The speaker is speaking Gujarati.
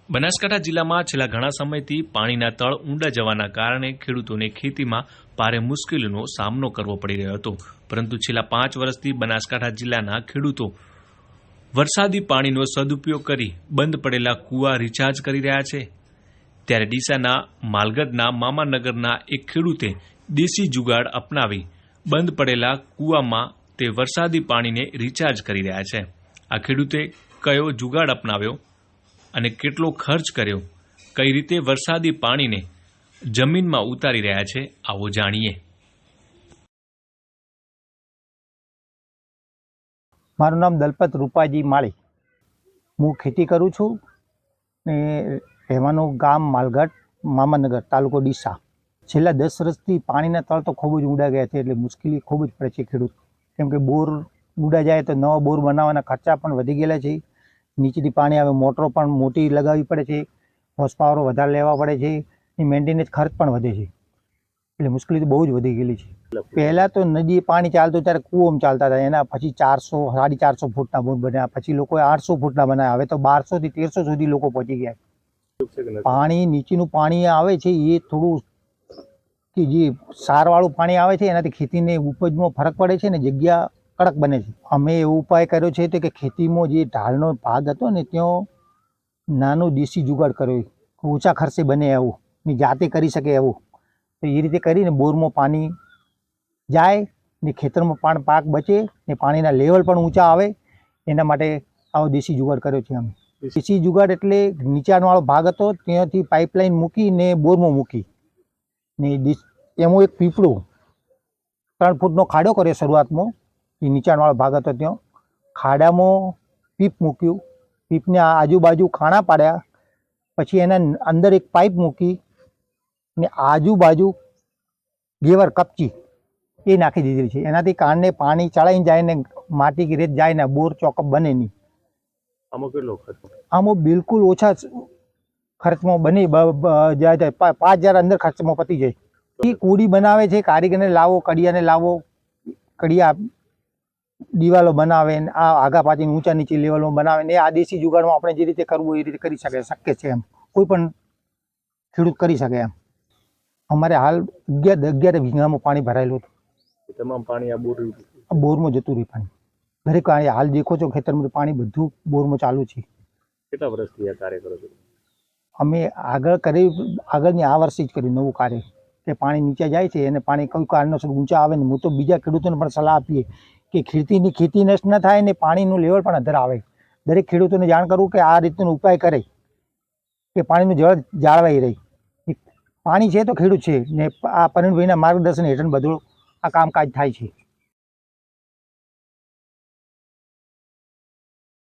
બનાસકાંઠા જિલ્લામાં છેલ્લા ઘણા સમયથી પાણીના તળ ઊંડા જવાના કારણે ખેડૂતોને ખેતીમાં ભારે મુશ્કેલીનો સામનો કરવો પડી રહ્યો હતો, પરંતુ છેલ્લા 5 વર્ષથી બનાસકાંઠા જિલ્લાના ખેડૂતો વરસાદી પાણીનો સદુપયોગ કરી બંધ પડેલા કૂવા રિચાર્જ કરી રહ્યા છે। ત્યારે ડીસાના માલગઢના મામાનગરના એક ખેડૂતે દેશી જુગાડ અપનાવી બંધ પડેલા કૂવામાં તે વરસાદી પાણીને રિચાર્જ કરી રહ્યા છે। આ ખેડૂતે કયો જુગાડ અપનાવ્યો અને કેટલો ખર્ચ કર્યો, કઈ રીતે વરસાદી પાણીને જમીનમાં ઉતારી રહ્યા છે, આવો જાણીએ। મારું નામ દલપત રૂપાજી માળી। હું ખેતી કરું છું ને રહેવાનું ગામ માલગઢ, મામાનગર, તાલુકો ડીસા। છેલ્લા 10 વર્ષથી પાણીના તળ તો ખૂબ જ ઊંડા ગયા છે, એટલે મુશ્કેલી ખૂબ જ પડે છે ખેડૂત, કેમ કે બોર ઊંડા જાય તો નવા બોર બનાવવાના ખર્ચા પણ વધી ગયેલા છે। નીચેથી પાણી આવે, મોટરો પણ મોટી લગાવવી પડે છે, હોર્સ પાવરો વધારે લેવા પડે છે, એ મેન્ટેનન્સ ખર્ચ પણ વધે છે, એટલે મુશ્કેલી તો બહુ જ વધી ગયેલી છે। પહેલાં તો નદી પાણી ચાલતું ત્યારે કૂવામાં ચાલતા હતા, એના પછી 400, 450 ફૂટના બોર બન્યા, પછી લોકોએ 800 ફૂટના બનાવ્યા, હવે તો 1200 થી 1300 સુધી લોકો પહોંચી ગયા। પાણી નીચેનું પાણી આવે છે એ થોડું કે જે સારવાળું પાણી આવે છે એનાથી ખેતીને ઉપજમાં ફરક પડે છે ને જગ્યા કડક બને છે। અમે એવો ઉપાય કર્યો છે તો કે ખેતીમાં જે ઢાળનો ભાગ હતો ને ત્યાં નાનો દેશી જુગાડ કર્યો, ઓછા ખર્ચે બને એવું ને જાતે કરી શકે એવું, તો એ રીતે કરીને બોરમાં પાણી જાય ને ખેતરમાં પણ પાક બચે ને પાણીના લેવલ પણ ઊંચા આવે, એના માટે આવો દેશી જુગાડ કર્યો છે અમે। દેશી જુગાડ એટલે નીચાણવાળો ભાગ હતો ત્યાંથી પાઇપલાઇન મૂકી ને બોરમાં મૂકી ને એમાં એક પીપળું 3 ફૂટનો ખાડો કર્યો શરૂઆતમાં, એ નીચાણવાળો ભાગ હતો ત્યાં ખાડામાં પીપ મૂક્યું, પીપને આજુબાજુ ખાણા પાડ્યા, પછી એના અંદર એક પાઇપ મૂકી ને આજુબાજુ ગેવર કપચી એ નાખી દીધેલી છે, એનાથી કારણે પાણી ચડાઈને જાય ને માટી કે રેત જાય ને બોર ચોકઅપ બને નહીં। આમાં કેટલો ખર્ચ? આમાં બિલકુલ ઓછા ખર્ચમાં બની જાય, 5000 અંદર ખર્ચમાં પતી જાય। એ કુડી બનાવે છે, કારીગરને લાવો, કડિયાને લાવો, કડિયા દિવાલો બનાવે ને આ આગા પાછળ ઊંચા નીચે લેવલમાં બનાવે ને આ દેશી જુગાડમાં આપણે જે રીતે કરવું એ રીતે કરી શક્ય છે, એમ કોઈ પણ ખેડૂત કરી શકે એમ। અમારે હાલ 11 વીઘામાં પાણી ભરાયેલું હતું, તમામ પાણી આ બોરમાં જતું રહ્યું પાણી, દરેક હાલ દેખો છો ખેતરમાં પાણી બધું બોરમાં ચાલુ છે। કેટલા વર્ષથી આ કાર્ય કરો છો? અમે આગળની આ વર્ષે જ કર્યું નવું કાર્ય, કે પાણી નીચે જાય છે અને પાણી કોઈ કારણોસર ઊંચા આવે ને હું તો બીજા ખેડૂતોને પણ સલાહ આપીએ કે ખેતી નષ્ટ ન થાય ને પાણીનું લેવલ પણ અધર આવે। દરેક ખેડૂતોને જાણ કરવું કે આ રીતનો ઉપાય કરે કે પાણીનું જળ જાળવાઈ રહે। પાણી છે તો ખેડૂત છે ને આ પરવીનભાઈના માર્ગદર્શન હેઠળ બધું આ કામકાજ થાય છે।